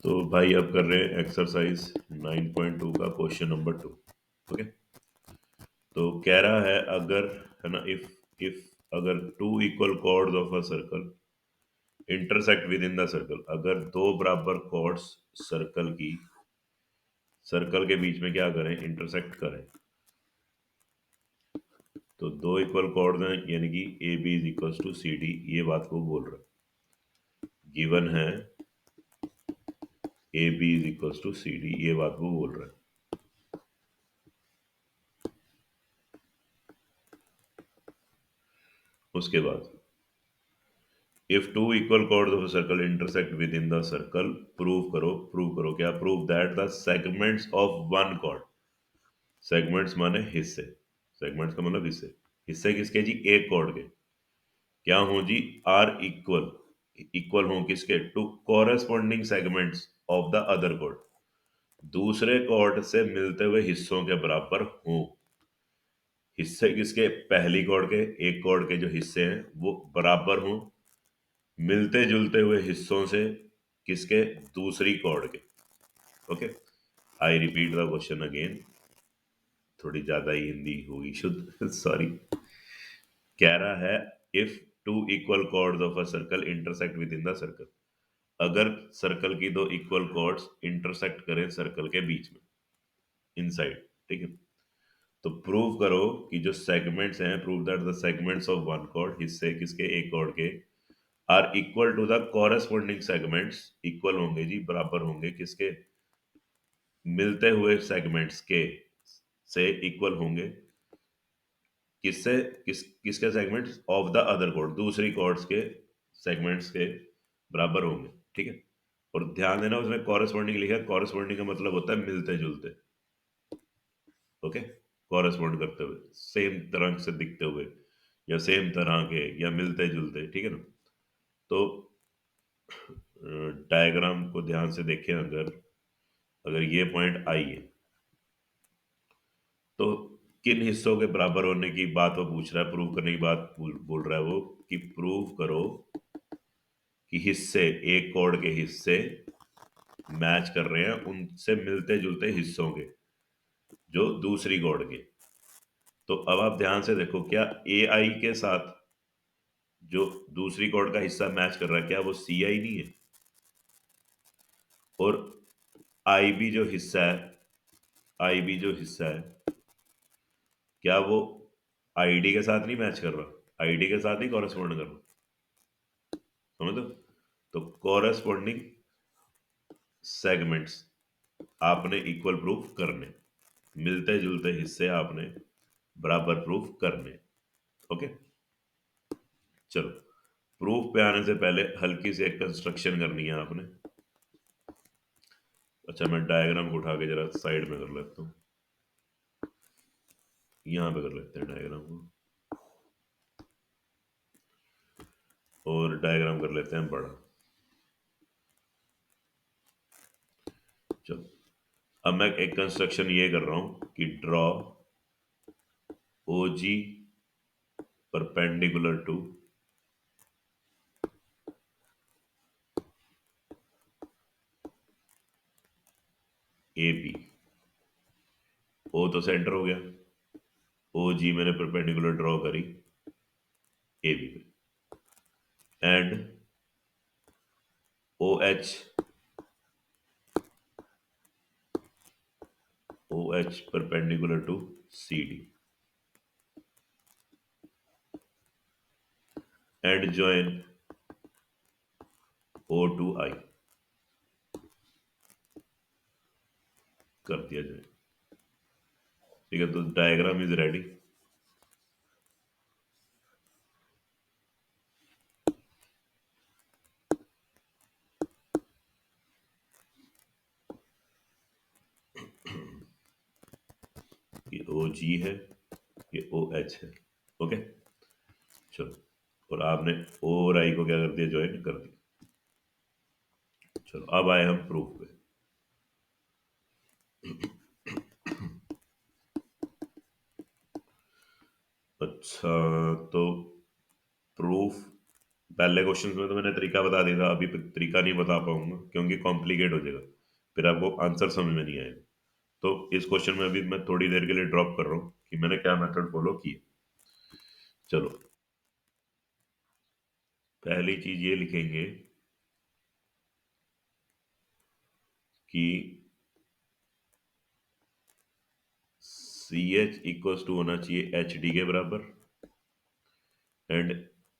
तो भाई अब कर रहे हैं एक्सरसाइज 9.2 का क्वेश्चन नंबर 2। ओके, तो कह रहा है अगर, है ना, इफ इफ अगर two equal chords of a circle intersect within the circle, अगर दो बराबर कॉर्ड्स सर्कल के बीच में क्या करें, इंटरसेक्ट करें। तो दो इक्वल कॉर्ड्स हैं, यानी कि A B is equal to C D, ये बात को बोल रहा है। गिवन है A B is equal to C D, ये बात को बोल रहा है। उसके बाद if two equal chords of a circle intersect within the circle, prove करो क्या, prove that the segments of one chord, segments माने हिस्से, सेगमेंट्स का मतलब हिस्से, हिस्से किसके जी, एक कॉर्ड के, क्या हो जी, आर इक्वल, इक्वल हो किसके, to corresponding segments of the other chord, दूसरे कॉर्ड से मिलते हुए हिस्सों के बराबर हो। हिस्से किसके, पहली कॉर्ड के, एक कॉर्ड के जो हिस्से हैं वो बराबर हों मिलते जुलते हुए हिस्सों से किसके, दूसरी कॉर्ड के। Okay, I repeat the question again, थोड़ी ज्यादा ही हिंदी होगी शुद्ध सॉरी। कह रहा है if two equal chords of a circle intersect within the circle, अगर सर्कल की दो इक्वल कॉर्ड्स इंटरसेक्ट करें सर्कल के बीच में, इनसाइड, ठीक है, तो प्रूव करो कि जो सेगमेंट्स हैं, prove that the segments of one chord, हिस्से किसके, एक कॉर्ड के, are equal to the corresponding segments, equal होंगे जी, बराबर होंगे किसके, मिलते हुए सेगमेंट्स के, से इक्वल होंगे किससे, किसके segments, of the other chord, दूसरी कॉर्ड्स के सेगमेंट्स के बराबर होंगे, ठीक है। और ध्यान देना उसने कॉरेस्पॉन्डिंग लिखा है, कॉरेस्पॉन्डिंग का मतलब होता है मिलते जुलते। ओके, कॉरेस्पॉन्ड करते हुए, सेम तरह से दिखते हुए, या सेम तरह के, या मिलते जुलते, ठीक है ना। तो डायग्राम को ध्यान से देखें, अगर अगर ये पॉइंट आई है तो किन हिस्सों के बराबर होने की बात वो पूछ रहा है, प्रूव करने की बात बोल रहा है वो, कि प्रूव करो कि हिस्से, एक कोड के हिस्से मैच कर रहे हैं उनसे मिलते जुलते हिस्सों के, जो दूसरी कोड के। तो अब आप ध्यान से देखो, क्या ए आई के साथ जो दूसरी कोड का हिस्सा मैच कर रहा है, क्या वो सी आई नहीं है? और आई बी जो हिस्सा है, आई बी जो हिस्सा है, क्या वो आईडी के साथ नहीं मैच कर रहा, आईडी के साथ ही कॉरेस्पॉन्ड कर रहा, समझ लो। तो कॉरेस्पॉन्डिंग सेगमेंट्स आपने इक्वल प्रूफ करने, मिलते जुलते हिस्से आपने बराबर प्रूफ करने। ओके, चलो, प्रूफ पे आने से पहले हल्की सी एक कंस्ट्रक्शन करनी है आपने। अच्छा, मैं डायग्राम को उठा के जरा साइड में कर लेता हूँ, यहाँ पे कर लेते हैं डायग्राम को, और डायग्राम कर लेते हैं बड़ा। चलो, अब मैं एक कंस्ट्रक्शन ये कर रहा हूं कि draw O G perpendicular to A B. O तो सेंटर हो गया, ओ जी मैंने परपेंडिकुलर ड्रॉ करी ए बी पे, and O H, O H perpendicular to C D, and join O to I, कर दिया जाए। ठीक है, तो डायग्राम इज रेडी। ये ओ जी है, ये ओ एच है। ओके, चलो, और आपने ओ और आई को क्या कर दिया, ज्वाइन कर दिया। चलो, अब आए हम प्रूफ पे। अच्छा, तो प्रूफ पहले क्वेश्चन में तो मैंने तरीका बता दिया था, अभी तरीका नहीं बता पाऊंगा क्योंकि कॉम्प्लिकेट हो जाएगा, फिर आपको आंसर समझ में नहीं आएगा। तो इस क्वेश्चन में अभी मैं थोड़ी देर के लिए ड्रॉप कर रहा हूँ कि मैंने क्या मेथड फॉलो किया। चलो, पहली चीज ये लिखेंगे कि सी एच इक्वल टू होना चाहिए एच डी के बराबर, एंड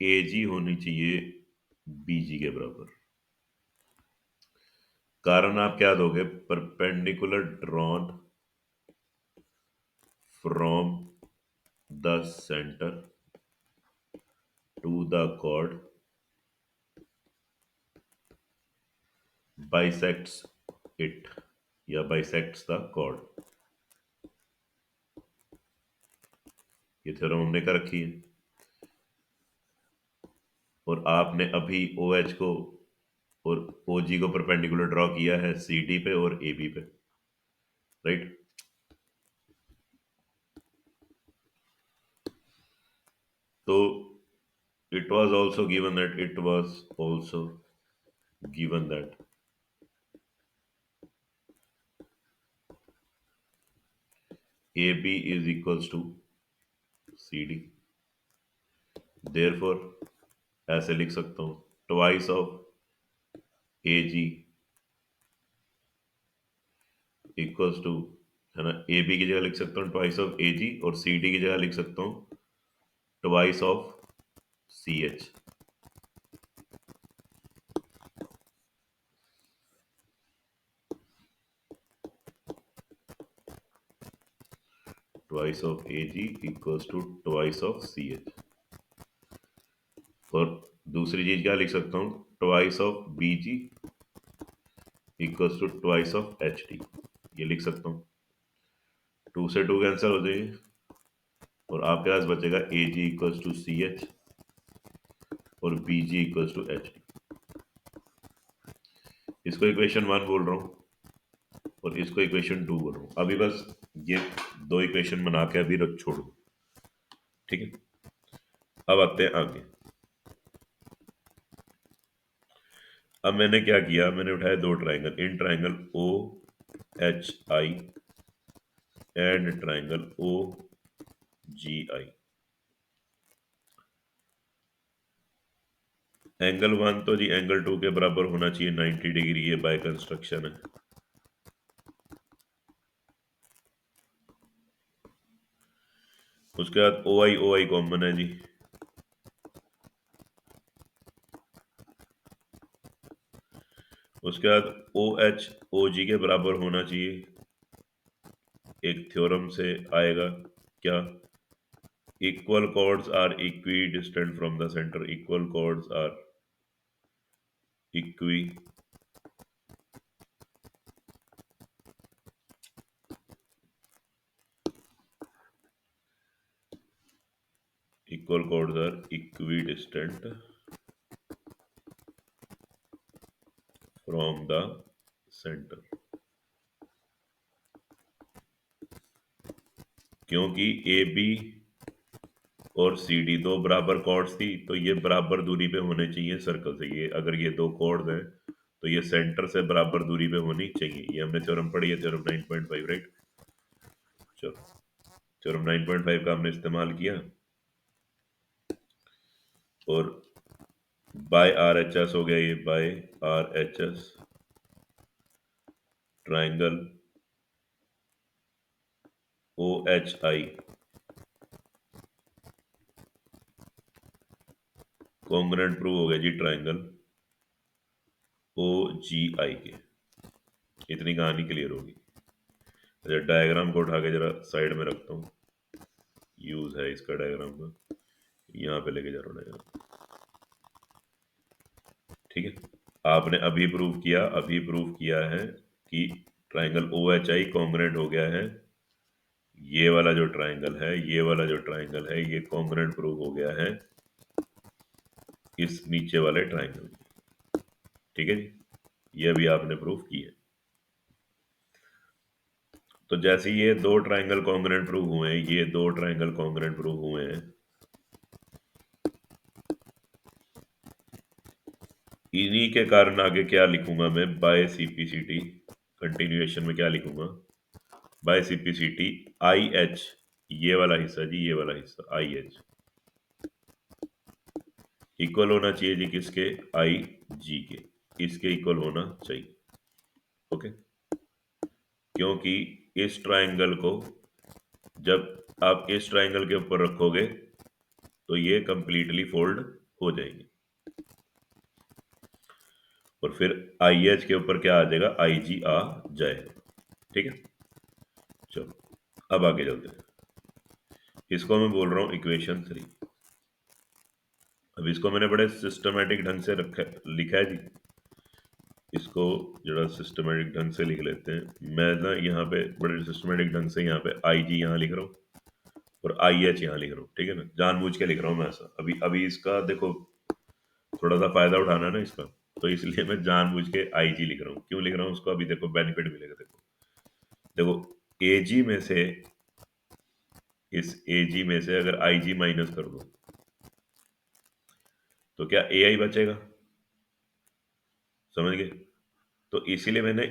ए जी होनी चाहिए बी जी के बराबर। कारण आप क्या दोगे? Perpendicular drawn from the centre to the chord bisects it, या बाइसेक्ट्स द कॉर्ड। ये थ्योरम हमने कर रखी है, और आपने अभी ओ एच को और ओ जी को परपेंडिकुलर ड्रॉ किया है सी डी पे और ए बी पे, राइट? तो it was also given that it was also given that AB is equals to CD, therefore ऐसे लिख सकता हूँ twice of AG equals to, है ना, AB की जगह लिख सकता हूँ twice of AG, और CD की जगह लिख सकता हूँ twice of CH। twice of AG equals to twice of CH। और दूसरी चीज क्या लिख सकता हूँ? twice of BG equals to twice of HD, ये लिख सकता हूँ। 2 से 2 कैंसिल हो जाएगी, और आपके पास बचेगा A G equals to C H और B G equals to H D. इसको इक्वेशन 1 बोल रहा हूँ और इसको इक्वेशन 2 बोल रहा हूँ। अभी बस ये दो इक्वेशन बना के अभी रख छोड़ो, ठीक है? अब आते हैं आगे। अब मैंने क्या किया, मैंने उठाया दो triangle, in triangle O H I and triangle O G I. Angle 1 तो जी एंगल 2 के बराबर होना चाहिए 90 डिग्री, ये बाय कंस्ट्रक्शन है। उसके बाद ओ आई कॉमन है जी, उसके बाद ओ एच ओ जी के बराबर होना चाहिए, एक थ्योरम से आएगा क्या? Equal chords are equidistant from the centre, equal chords are equi equal chords are equidistant from the centre. क्योंकि ए बी और सी डी दो बराबर कॉर्ड्स थी, तो ये बराबर दूरी पे होने चाहिए सर्कल से। ये अगर ये दो कॉर्ड्स हैं तो ये सेंटर से बराबर दूरी पे होनी चाहिए। ये हमने थ्योरम पढ़ी है, थ्योरम 9.5, राइट? चलो, थ्योरम 9.5 का हमने इस्तेमाल किया, और बाय आर एच एस हो गया ये, by R H S triangle O H I congruent prove हो गया जी ट्राइंगल ओ जी आई के। इतनी कहानी क्लियर होगी। अच्छा, डायग्राम को उठा के जरा साइड में रखता हूँ, यूज है इसका डायग्राम का, यहाँ पे लेके जा रहा हूँ डायग्राम, ठीक है? आपने अभी प्रूव किया है कि triangle O H I congruent हो गया है। ये वाला जो ट्राइंगल है, ये वाला जो ट्राइंगल है, ये कॉन्ग्रुएंट प्रूव हो गया है इस नीचे वाले ट्राइंगल, ठीक है जी? ये भी आपने प्रूव किया है। तो जैसे ये दो ट्राइंगल कॉन्ग्रुएंट प्रूव हुए हैं, ये दो ट्राइंगल कॉन्ग्रुएंट प्रूव हुए हैं, इन्हीं के कारण आगे क्या लिखूंगा मैं, बाय सीपीसीटी कंटिन्यूएशन में क्या लिखूंगा, बाय सीपीसीटी आई एच, ये वाला हिस्सा जी, ये वाला हिस्सा आई एच इक्वल होना चाहिए जी किसके, आई जी के, इसके इक्वल होना चाहिए। ओके, क्योंकि इस ट्रायंगल को जब आप इस ट्रायंगल के ऊपर रखोगे तो ये कंप्लीटली फोल्ड हो जाएंगे, और फिर आई एच के ऊपर क्या आ जाएगा, आई जी आ जाएगा। ठीक है, चलो अब आगे चलते हैं। इसको मैं बोल रहा हूं इक्वेशन 3। अब इसको मैंने बड़े सिस्टमेटिक ढंग से रखा लिखा है जी, इसको जरा सिस्टमेटिक ढंग से लिख लेते हैं। मैं ना यहाँ पे बड़े सिस्टमेटिक ढंग से यहाँ पे आई जी यहाँ लिख रहा हूँ और आई एच यहाँ लिख रहा हूँ, ठीक है ना, जानबूझ के लिख रहा हूँ मैं ऐसा। अभी अभी इसका देखो थोड़ा सा फायदा उठाना है ना इसका, तो इसलिए मैं जानबूझ के आई जी लिख रहा हूँ। क्यों लिख रहा हूँ उसको अभी देखो बेनिफिट मिलेगा। देखो देखो ए जी में से, इस ए जी में से अगर आई जी माइनस कर दो तो क्या ए आई बचेगा, समझ गए। तो इसीलिए मैंने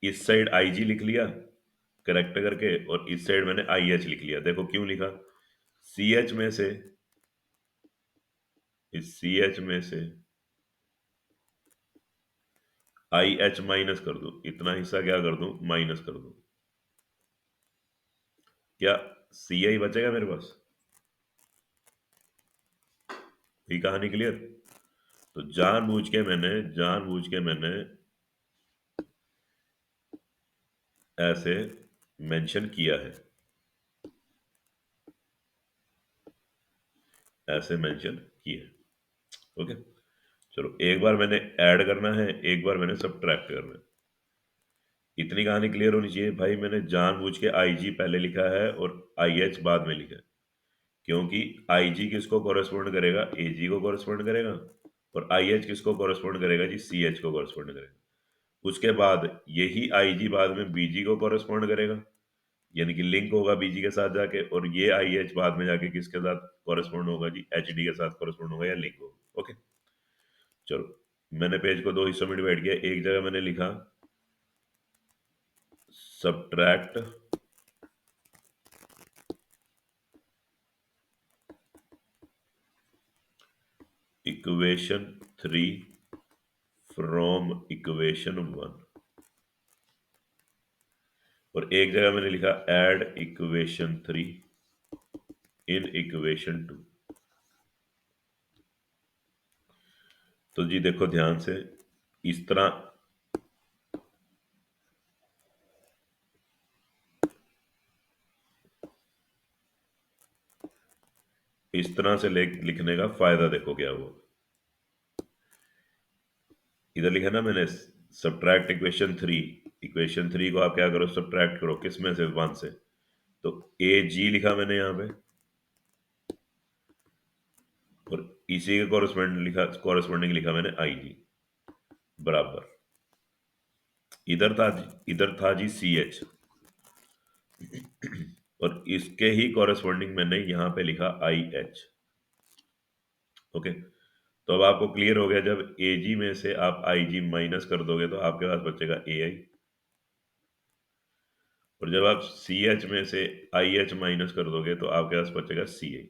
इस साइड आई जी लिख लिया करेक्ट करके, और इस साइड मैंने आई एच लिख लिया। देखो क्यों लिखा, सी एच में से, इस सी एच में से आई एच माइनस कर दूं, इतना हिस्सा क्या कर दूं, माइनस कर दूं, क्या सी आई बचेगा मेरे पास। ये कहानी क्लियर। तो जानबूझ के मैंने ऐसे मेंशन किया है, ऐसे मेंशन किया है। ओके, चलो एक बार मैंने ऐड करना है, एक बार मैंने सब्ट्रैक्ट करना है। इतनी कहानी क्लियर होनी चाहिए भाई। मैंने जानबूझ के आई जी पहले लिखा है और आई एच बाद में लिखा है, क्योंकि आई जी किसको कॉरेस्पॉन्ड करेगा, ए जी को कॉरेस्पॉन्ड करेगा, और आई एच किसको कॉरेस्पॉन्ड करेगा जी, सी एच को कॉरेस्पॉन्ड करेगा। उसके बाद यही आई जी बाद में बी जी को कॉरेस्पॉन्ड करेगा, यानी कि लिंक होगा बीजी के साथ जाके, और ये आई एच बाद में जाके किसके साथ कॉरेस्पॉन्ड होगा जी, एच डी के साथ कॉरेस्पॉन्ड होगा या लिंक होगा। ओके, चलो मैंने पेज को दो हिस्सों में डिवाइड किया। एक जगह मैंने लिखा सब्ट्रैक्ट इक्वेशन 3 फ्रॉम इक्वेशन 1, और एक जगह मैंने लिखा ऐड इक्वेशन 3 इन इक्वेशन 2। तो जी देखो ध्यान से, इस तरह से लिखने का फायदा देखो क्या हुआ। इधर लिखा ना मैंने सब्ट्रैक्ट इक्वेशन 3, इक्वेशन 3 को आप क्या करो, सब्ट्रैक्ट करो किस में से, 1 से। तो ए जी लिखा मैंने यहाँ पे, और इसी के कॉरेस्पॉन्डिंग लिखा मैंने आई जी बराबर। इधर था जी सी एच, और इसके ही कॉरेस्पॉन्डिंग मैंने यहाँ पे लिखा आई एच। ओके, तो अब आपको क्लियर हो गया, जब ए जी में से आप आई जी माइनस कर दोगे तो आपके पास बचेगा ए आई, और जब आप सी एच में से आई एच माइनस कर दोगे तो आपके पास बचेगा सी आई।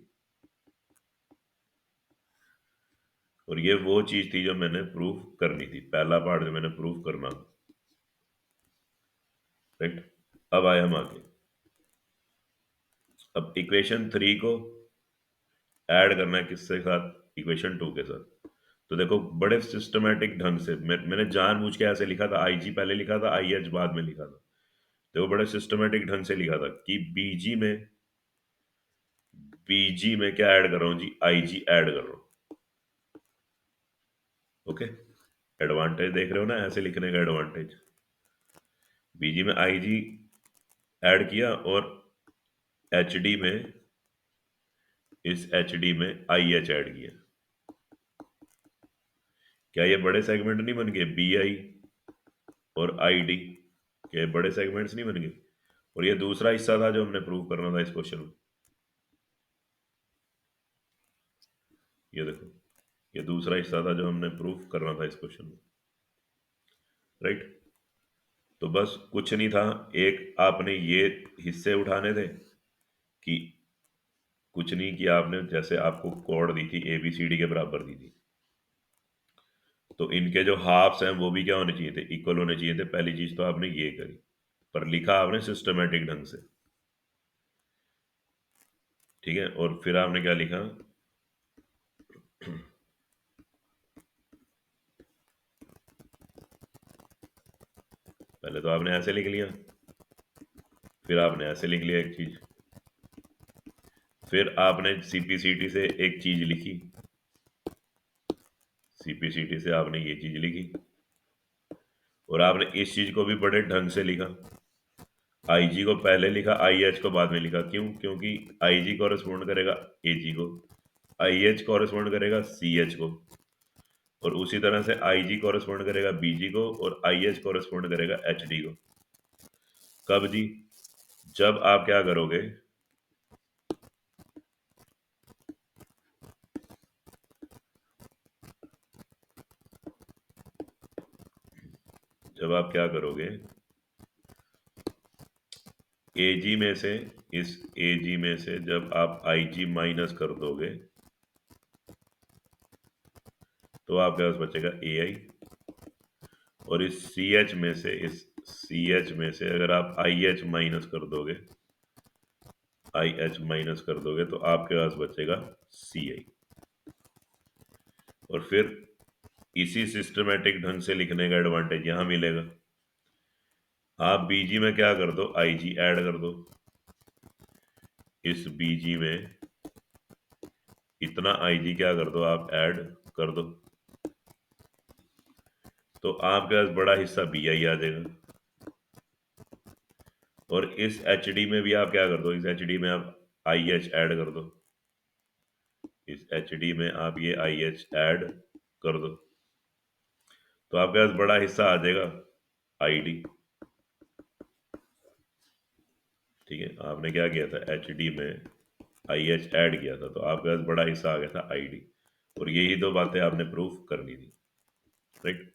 और ये वो चीज थी जो मैंने प्रूव करनी थी, पहला पार्ट जो मैंने प्रूव करना था। राइट, अब आए हम आगे। अब इक्वेशन 3 को ऐड करना है किसके साथ, इक्वेशन 2 के साथ। तो देखो बड़े सिस्टमेटिक ढंग से मैंने जानबूझ के ऐसे लिखा था, आई जी पहले लिखा था, आई एच बाद में लिखा था। देखो बड़े सिस्टमेटिक ढंग से लिखा था कि बीजी में क्या ऐड कर रहा हूँ जी, आई जी ऐड कर रहा हूँ। ओके, एडवांटेज देख रहे हो ना ऐसे लिखने का, एडवांटेज। बीजी में आई जी ऐड किया, और एच डी में, इस एच डी में आई एच ऐड किया। क्या ये बड़े सेगमेंट नहीं बन गए, बी आई और आई डी के बड़े सेगमेंट्स नहीं बन गए। और ये दूसरा हिस्सा था जो हमने प्रूव करना था इस क्वेश्चन में। ये देखो ये दूसरा हिस्सा था जो हमने प्रूफ करना था इस क्वेश्चन में, राइट। तो बस कुछ नहीं था, एक आपने ये हिस्से उठाने थे कि कुछ नहीं किया आपने, जैसे आपको कोड दी थी ABCD के बराबर दी थी, तो इनके जो हाफ्स हैं वो भी क्या होने चाहिए थे, इक्वल होने चाहिए थे। पहली चीज तो आपने ये करी, पर लिखा आपने सिस्टमेटिक ढंग से, ठीक है। और फिर आपने क्या लिखा, पहले तो आपने ऐसे लिख लिया, फिर आपने ऐसे लिख लिया एक चीज, फिर आपने CPCT से एक चीज लिखी, CPCT से आपने ये चीज लिखी, और आपने इस चीज को भी बड़े ढंग से लिखा। IG को पहले लिखा, IH को बाद में लिखा। क्यों? क्योंकि IG कॉरेस्पॉन्ड करेगा AG को, IH कॉरेस्पॉन्ड करेगा CH को, और उसी तरह से IG कॉरेस्पॉन्ड करेगा BG को, और IH कॉरेस्पॉन्ड करेगा HD को। कब जी? जब आप क्या करोगे, जब आप क्या करोगे, AG में से, इस AG में से जब आप IG माइनस कर दोगे तो आपके पास बचेगा AI, और इस CH में से, इस CH में से अगर आप IH माइनस कर दोगे, IH माइनस कर दोगे तो आपके पास बचेगा CI। और फिर इसी सिस्टमेटिक ढंग से लिखने का एडवांटेज यहां मिलेगा। आप BG में क्या कर दो, IG ऐड कर दो, इस BG में इतना IG क्या कर दो, आप ऐड कर दो, तो आपके पास बड़ा हिस्सा BI आ जाएगा। और इस HD में भी आप क्या कर दो, इस HD में आप IH ऐड कर दो, इस HD में आप ये IH ऐड कर दो, तो आपके पास बड़ा हिस्सा आ जाएगा ID। ठीक है, आपने क्या किया था, HD में IH ऐड किया था, तो आपके पास बड़ा हिस्सा आ गया था ID। और यही दो बातें आपने प्रूफ करनी थी, राइट।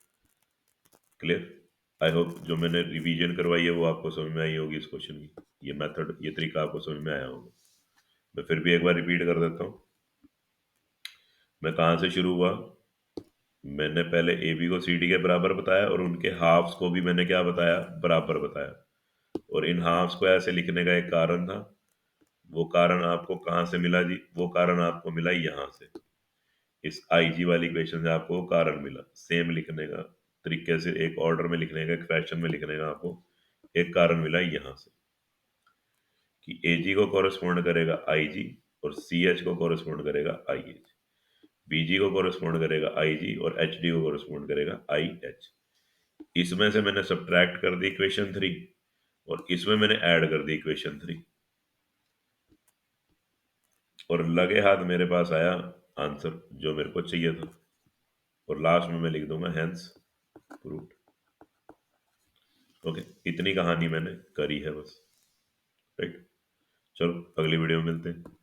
क्लियर? आई होप जो मैंने रिवीजन करवाई है वो आपको समझ में आई होगी इस क्वेश्चन की, ये मेथड, ये तरीका आपको समझ में आया होगा। मैं फिर भी एक बार रिपीट कर देता हूँ। मैं कहाँ से शुरू हुआ, मैंने पहले AB को CD के बराबर बताया, और उनके हाफ्स को भी मैंने क्या बताया, बराबर बताया। और इन हाफ्स को ऐसे लिखने का एक कारण था, वो कारण आपको कहाँ से मिला जी, वो कारण आपको मिला यहाँ से, इस IG वाली इक्वेशन से आपको कारण मिला। सेम लिखने का तरीके से, एक ऑर्डर में लिखने का, एक फैशन में लिखने का आपको एक कारण मिला यहाँ से, कि AG को कॉरेस्पॉन्ड करेगा IG, और CH को कॉरेस्पॉन्ड करेगा IH, BG को कॉरेस्पॉन्ड करेगा IG, और HD को कॉरेस्पॉन्ड करेगा IH। इसमें से मैंने सब्ट्रैक्ट कर दी इक्वेशन 3, और इसमें मैंने ऐड कर दी इक्वेशन 3, और लगे हाथ मेरे पास आया आंसर जो मेरे को चाहिए था। और लास्ट में मैं लिख दूंगा हेंस प्रूव्ड। ओके, इतनी कहानी मैंने करी है बस, राइट। चलो अगली वीडियो में मिलते हैं।